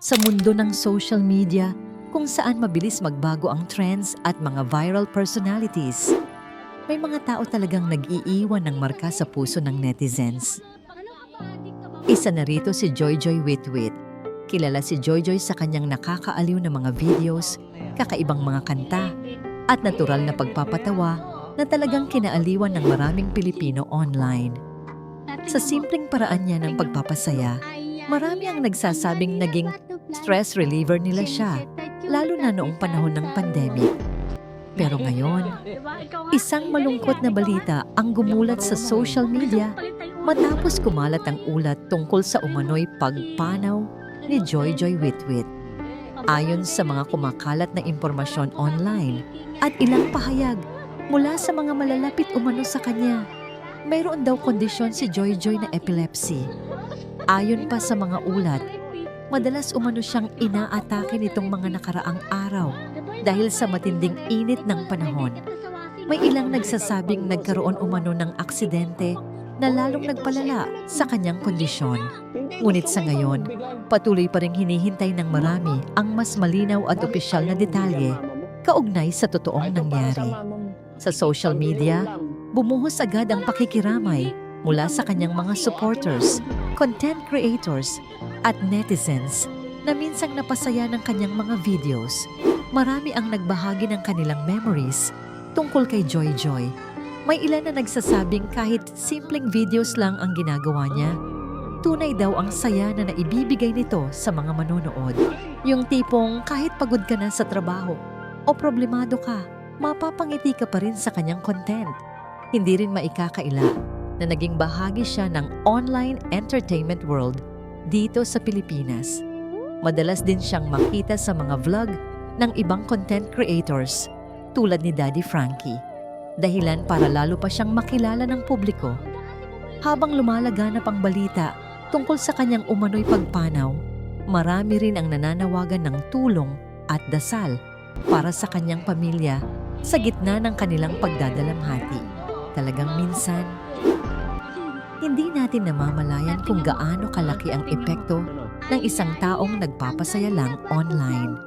Sa mundo ng social media, kung saan mabilis magbago ang trends at mga viral personalities, may mga tao talagang nag-iiwan ng marka sa puso ng netizens. Isa na rito si Joyjoy Witwit. Kilala si Joyjoy sa kanyang nakakaaliw na mga videos, kakaibang mga kanta, at natural na pagpapatawa na talagang kinaaliwan ng maraming Pilipino online. Sa simpleng paraan niya ng pagpapasaya, marami ang nagsasabing naging stress reliever nila siya, lalo na noong panahon ng pandemic. Pero ngayon, isang malungkot na balita ang gumulat sa social media matapos kumalat ang ulat tungkol sa umano'y pagpanaw ni Joyjoy Witwit. Ayon sa mga kumakalat na impormasyon online at ilang pahayag mula sa mga malalapit umano sa kanya, mayroon daw kondisyon si Joyjoy na epilepsy. Ayon pa sa mga ulat, madalas umano siyang inaatake nitong mga nakaraang araw dahil sa matinding init ng panahon. May ilang nagsasabing nagkaroon umano ng aksidente na lalong nagpalala sa kanyang kondisyon. Ngunit sa ngayon, patuloy pa ring hinihintay ng marami ang mas malinaw at opisyal na detalye kaugnay sa totoong nangyari. Sa social media, bumuhos agad ang pakikiramay mula sa kanyang mga supporters, content creators, at netizens na minsang napasaya ng kanyang mga videos. Marami ang nagbahagi ng kanilang memories tungkol kay Joyjoy. May ilan na nagsasabing kahit simpleng videos lang ang ginagawa niya, tunay daw ang saya na naibibigay nito sa mga manonood. Yung tipong kahit pagod ka na sa trabaho o problemado ka, mapapangiti ka pa rin sa kanyang content. Hindi rin maikakaila na naging bahagi siya ng online entertainment world dito sa Pilipinas. Madalas din siyang makita sa mga vlog ng ibang content creators tulad ni Daddy Frankie. Dahilan para lalo pa siyang makilala ng publiko. Habang lumalaganap ang balita tungkol sa kanyang umano'y pagpanaw, marami rin ang nananawagan ng tulong at dasal para sa kanyang pamilya sa gitna ng kanilang pagdadalamhati. Talagang minsan, hindi natin namamalayan kung gaano kalaki ang epekto ng isang taong nagpapasaya lang online.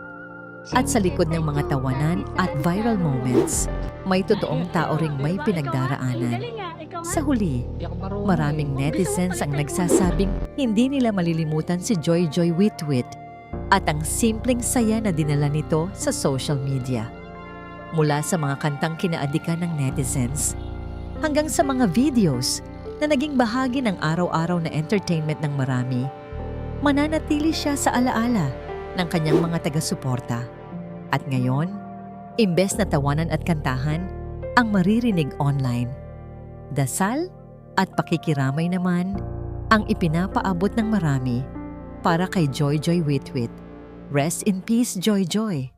At sa likod ng mga tawanan at viral moments, may totoong tao ring may pinagdaraanan. Sa huli, maraming netizens ang nagsasabing hindi nila malilimutan si Joyjoy Witwit at ang simpleng saya na dinala nito sa social media. Mula sa mga kantang kinaadikan ng netizens, hanggang sa mga videos na naging bahagi ng araw-araw na entertainment ng marami, mananatili siya sa alaala ng kanyang mga taga-suporta. At ngayon, imbes na tawanan at kantahan ang maririnig online, dasal at pakikiramay naman ang ipinapaabot ng marami para kay Joyjoy Witwit. Rest in peace, Joyjoy!